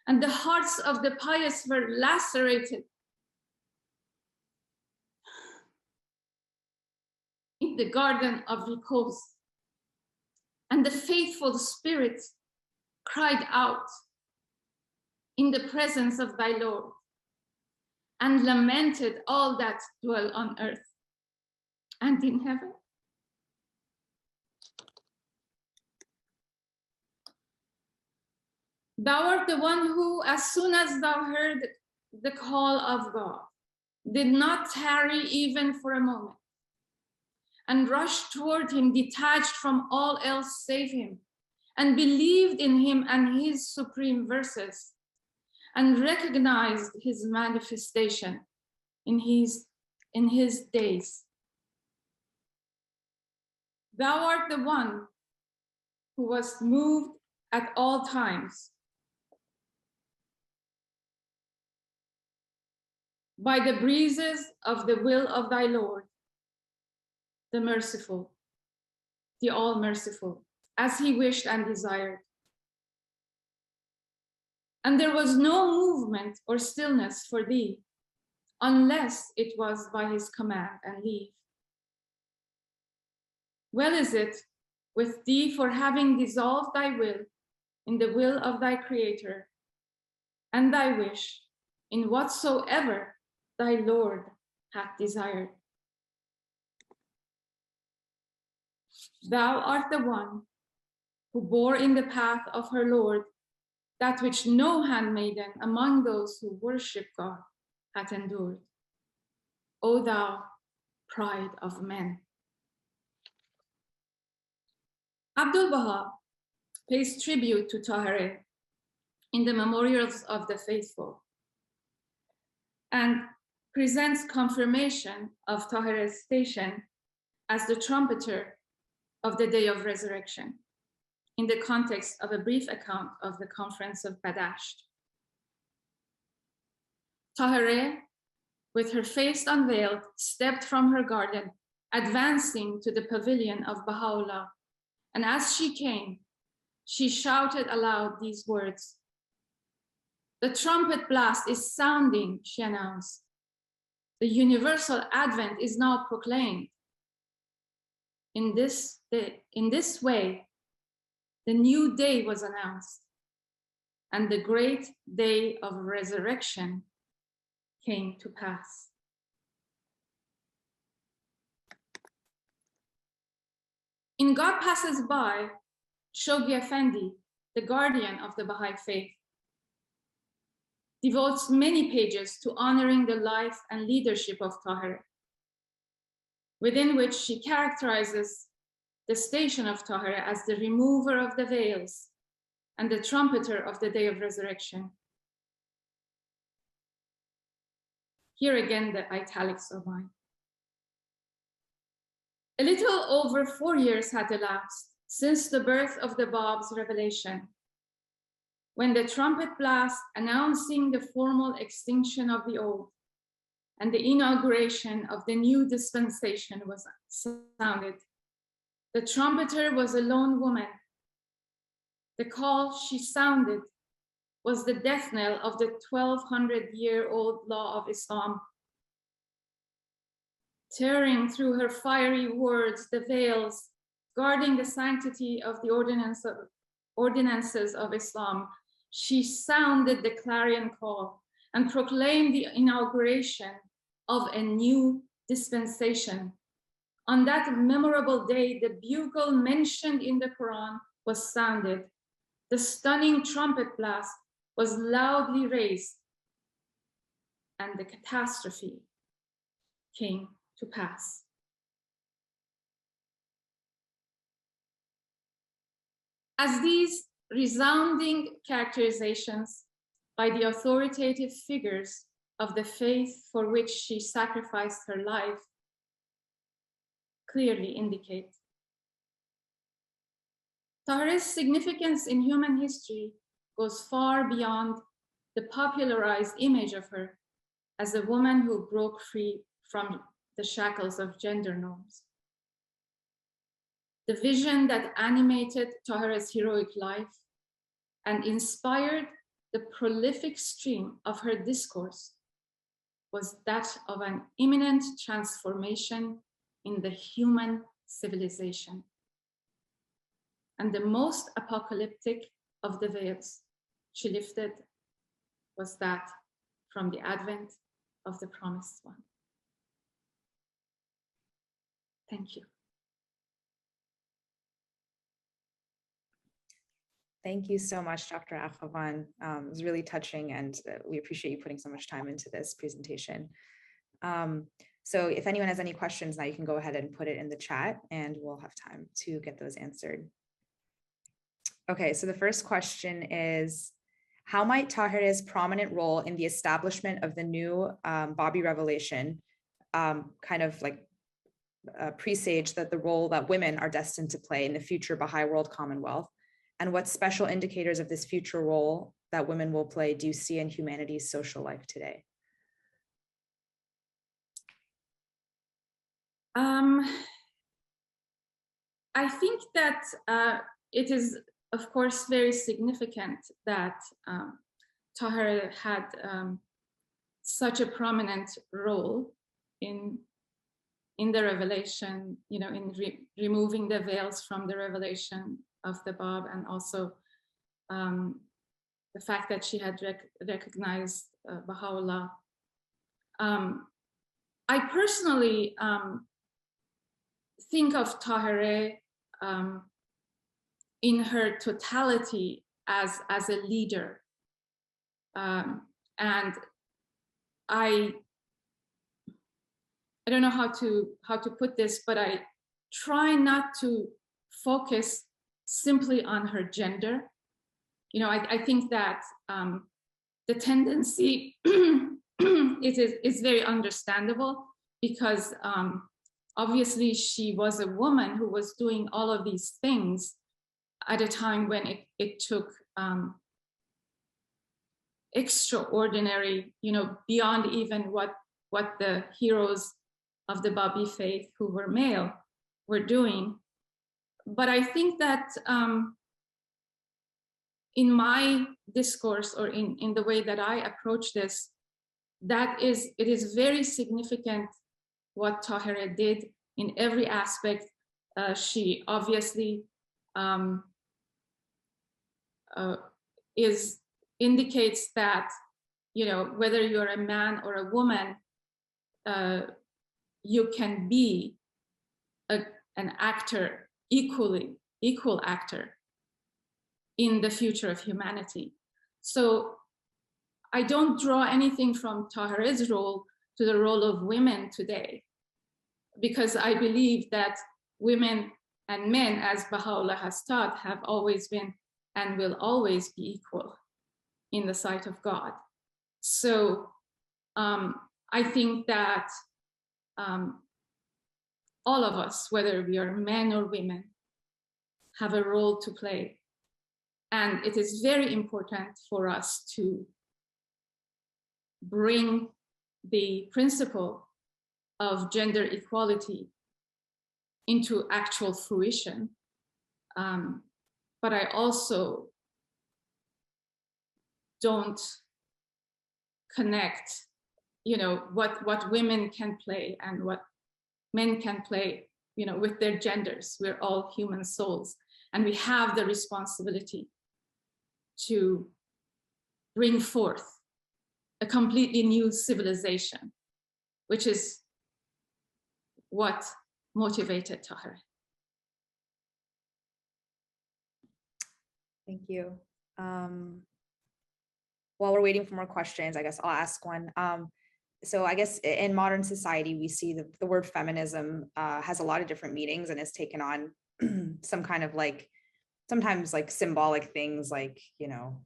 and the hearts of the pious were lacerated. In the garden of repose, and the faithful spirit cried out in the presence of thy Lord, and lamented all that dwell on earth and in heaven. Thou art the one who, as soon as thou heard the call of God, did not tarry even for a moment, and rushed toward him, detached from all else save him, and believed in him and his supreme verses, and recognized his manifestation in his days. Thou art the one who was moved at all times by the breezes of the will of thy Lord, the merciful, the all-merciful, as he wished and desired. And there was no movement or stillness for thee, unless it was by his command and leave. Well is it with thee for having dissolved thy will in the will of thy Creator, and thy wish in whatsoever thy Lord hath desired. Thou art the one who bore in the path of her Lord that which no handmaiden among those who worship God hath endured. O thou pride of men. Abdul Baha pays tribute to Táhirih in the Memorials of the Faithful and presents confirmation of Táhirih's station as the trumpeter of the day of resurrection in the context of a brief account of the conference of Badasht. Táhirih, with her face unveiled, stepped from her garden, advancing to the pavilion of Baha'u'llah. And as she came, she shouted aloud these words. The trumpet blast is sounding, she announced. The universal advent is now proclaimed. In this way, the new day was announced, and the great day of resurrection came to pass. In God Passes By, Shoghi Effendi, the guardian of the Bahá'í Faith, devotes many pages to honoring the life and leadership of Táhirih, within which she characterizes the station of Táhirih as the remover of the veils and the trumpeter of the day of resurrection. Here again, the italics are mine. A little over 4 years had elapsed since the birth of the Bab's revelation, when the trumpet blast announcing the formal extinction of the old and the inauguration of the new dispensation was sounded. The trumpeter was a lone woman. The call she sounded was the death knell of the 1200-year-old law of Islam. Tearing through her fiery words the veils, guarding the sanctity of the ordinances of Islam, she sounded the clarion call and proclaimed the inauguration of a new dispensation. On that memorable day, the bugle mentioned in the Quran was sounded. The stunning trumpet blast was loudly raised, and the catastrophe came to pass. As these resounding characterizations by the authoritative figures of the faith for which she sacrificed her life clearly indicate, Tahirih's significance in human history goes far beyond the popularized image of her as a woman who broke free from the shackles of gender norms. The vision that animated Tahirih's heroic life and inspired the prolific stream of her discourse was that of an imminent transformation in the human civilization. And the most apocalyptic of the veils she lifted was that from the advent of the promised one. Thank you. Thank you so much, Dr. Akhavan. It was really touching, and we appreciate you putting so much time into this presentation. So if anyone has any questions now, you can go ahead and put it in the chat and we'll have time to get those answered. Okay, so the first question is, how might Táhirih's prominent role in the establishment of the new Bahá'í revelation kind of like presage that the role that women are destined to play in the future Baha'i World Commonwealth? And what special indicators of this future role that women will play do you see in humanity's social life today? I think that it is, of course, very significant that Táhirih had such a prominent role in the revelation, you know, in removing the veils from the revelation of the Bab, and also the fact that she had recognized Baha'u'llah. I personally think of Táhirih in her totality as a leader. And I don't know how to put this, but I try not to focus simply on her gender. You know, I think that the tendency is very understandable, because obviously she was a woman who was doing all of these things at a time when it took extraordinary, you know, beyond even what the heroes of the Bahá'í Faith who were male were doing. But I think that in my discourse, or in the way that I approach this, it is very significant what Táhirih did in every aspect. She obviously indicates that, you know, whether you're a man or a woman, you can be an actor, equal actor in the future of humanity. So I don't draw anything from Táhirih's role to the role of women today, because I believe that women and men, as Baha'u'llah has taught, have always been and will always be equal in the sight of God. So I think that all of us, whether we are men or women, have a role to play. And it is very important for us to bring the principle of gender equality into actual fruition. But I also don't connect, you know, what women can play and what men can play, you know, with their genders. We're all human souls, and we have the responsibility to bring forth a completely new civilization, which is what motivated Táhirih. Thank you. While we're waiting for more questions, I guess I'll ask one. So I guess in modern society, we see the word feminism has a lot of different meanings and has taken on some kind of like, sometimes like symbolic things like, you know,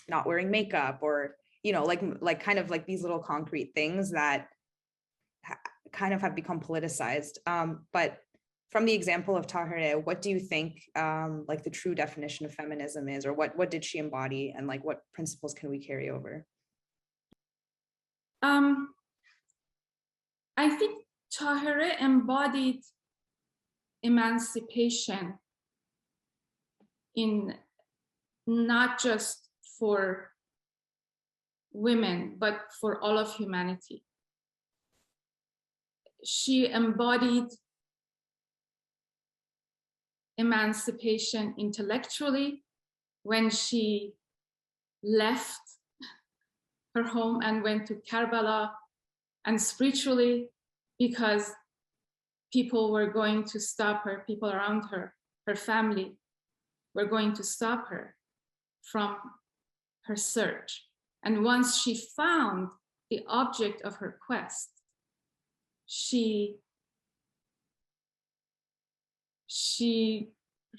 not wearing makeup or, you know, like kind of like these little concrete things that kind of have become politicized. But from the example of Táhirih, what do you think like the true definition of feminism is, or what did she embody, and like what principles can we carry over? I think Táhirih embodied emancipation in not just for women, but for all of humanity. She embodied emancipation intellectually when she left her home and went to Karbala, and spiritually because people were going to stop her, people around her, her family were going to stop her from her search. And once she found the object of her quest, she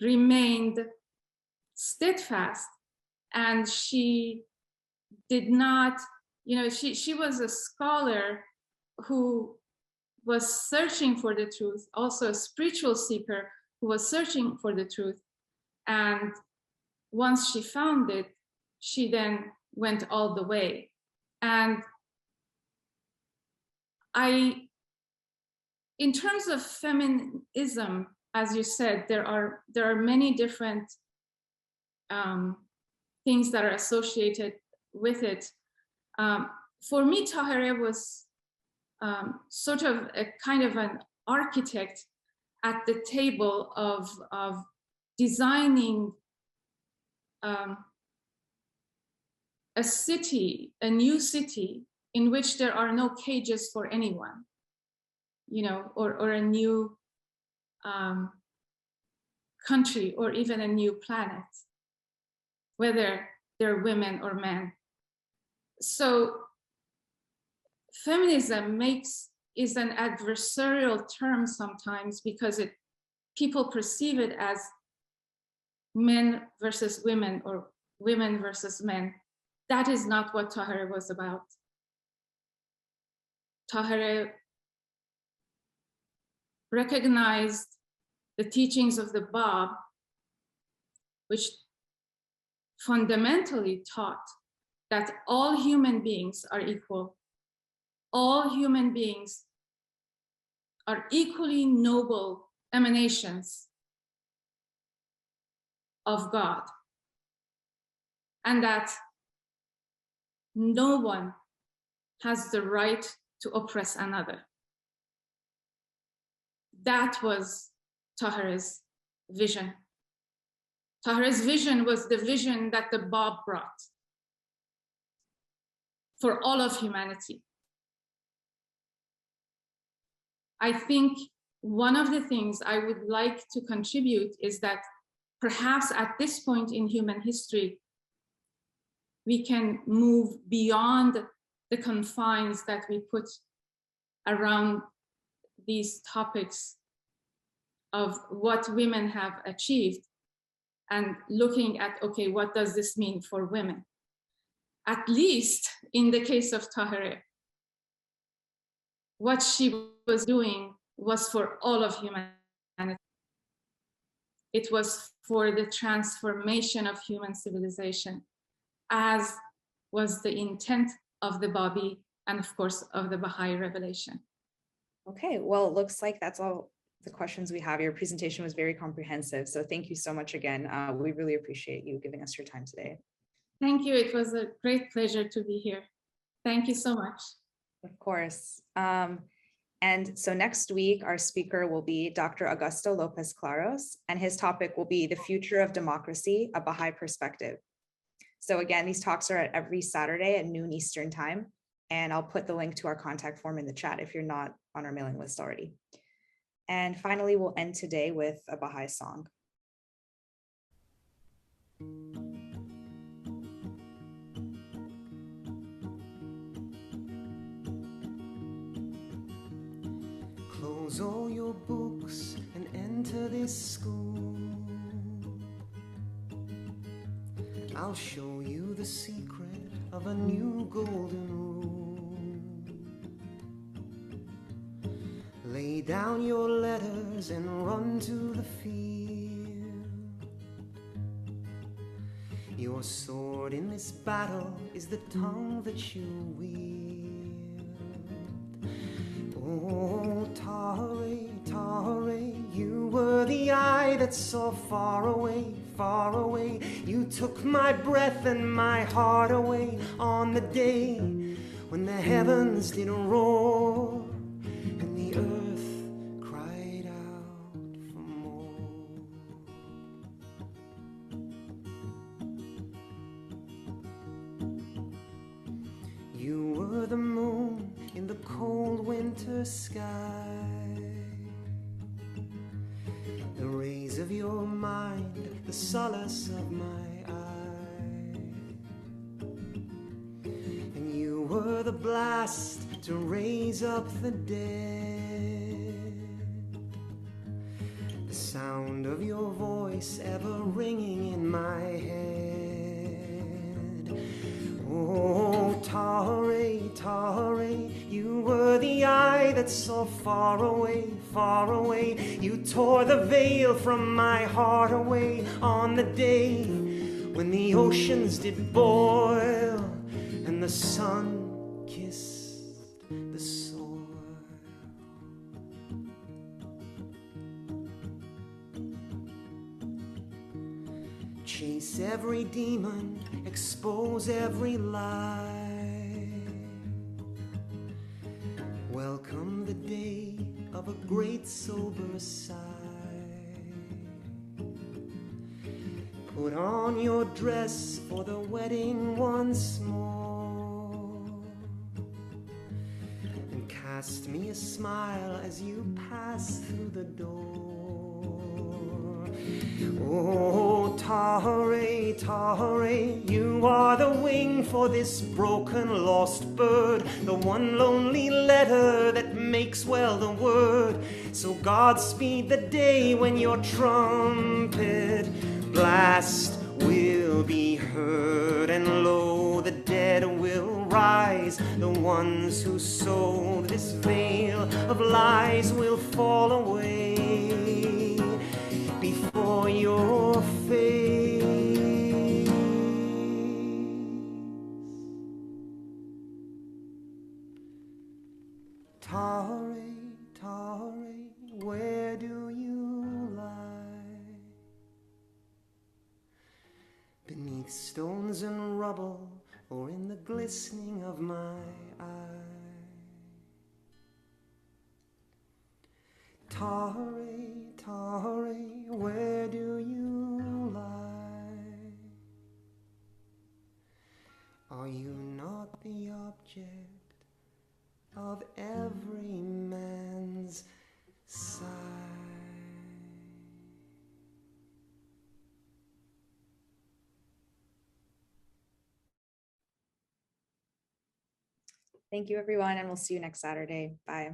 remained steadfast, and she did not, you know, she was a scholar who was searching for the truth, also a spiritual seeker who was searching for the truth. And once she found it, she then went all the way. And in terms of feminism, as you said, there are many different things that are associated with it. For me, Táhirih was sort of a kind of an architect at the table of designing a city, a new city in which there are no cages for anyone, you know, or a new country, or even a new planet, whether they're women or men. So feminism is an adversarial term sometimes because people perceive it as men versus women or women versus men. That is not what Táhirih was about. Táhirih recognized the teachings of the Bab, which fundamentally taught that all human beings are equal. All human beings are equally noble emanations of God, and that no one has the right to oppress another. That was Táhirih's vision. Táhirih's vision was the vision that the Bab brought for all of humanity. I think one of the things I would like to contribute is that perhaps at this point in human history, we can move beyond the confines that we put around these topics of what women have achieved and looking at, okay, what does this mean for women? At least in the case of Táhirih, what she was doing was for all of humanity. It was for the transformation of human civilization, as was the intent of the Babi and of course of the Baha'i revelation. Okay, well, it looks like that's all the questions we have. Your presentation was very comprehensive, so thank you so much again. We really appreciate you giving us your time today. Thank you. It was a great pleasure to be here. Thank you so much. Of course. And so next week, our speaker will be Dr. Augusto Lopez Claros, and his topic will be the future of democracy, a Baha'i perspective. So again, these talks are at every Saturday at noon Eastern time. And I'll put the link to our contact form in the chat if you're not on our mailing list already. And finally, we'll end today with a Baha'i song. Close all your books and enter this school. I'll show you the secret of a new golden rule. Lay down your letters and run to the field. Your sword in this battle is the tongue that you wield. Oh, Táhirih, Táhirih, you were the eye that saw far away, far away. You took my breath and my heart away on the day when the heavens did roar and the earth cried out for more. You were the moon in the cold winter sky. The rays of your mind, the solace of my eye. And you were the blast to raise up the dead. The sound of your voice ever ringing in my head. Oh, Táhirih, Táhirih, you were the eye that saw far away, far away. You tore the veil from my heart away on the day when the oceans did boil and the sun kissed the soil. Chase every demon, expose every lie. Welcome the day of a great sober sigh. Put on your dress for the wedding once more, and cast me a smile as you pass through the door. Oh, Táhirih, Táhirih, you are the wing for this broken, lost bird, the one lonely letter that makes well the word. So Godspeed the day when your trumpet blast will be heard, and lo, the dead will rise. The ones who sowed this veil of lies will fall away before your face. Táhirih, Táhirih, where do you lie? Beneath stones and rubble, or in the glistening of my eye? Táhirih, Táhirih, where do you lie? Are you not the object of every man's sigh? Thank you, everyone, and we'll see you next Saturday. Bye.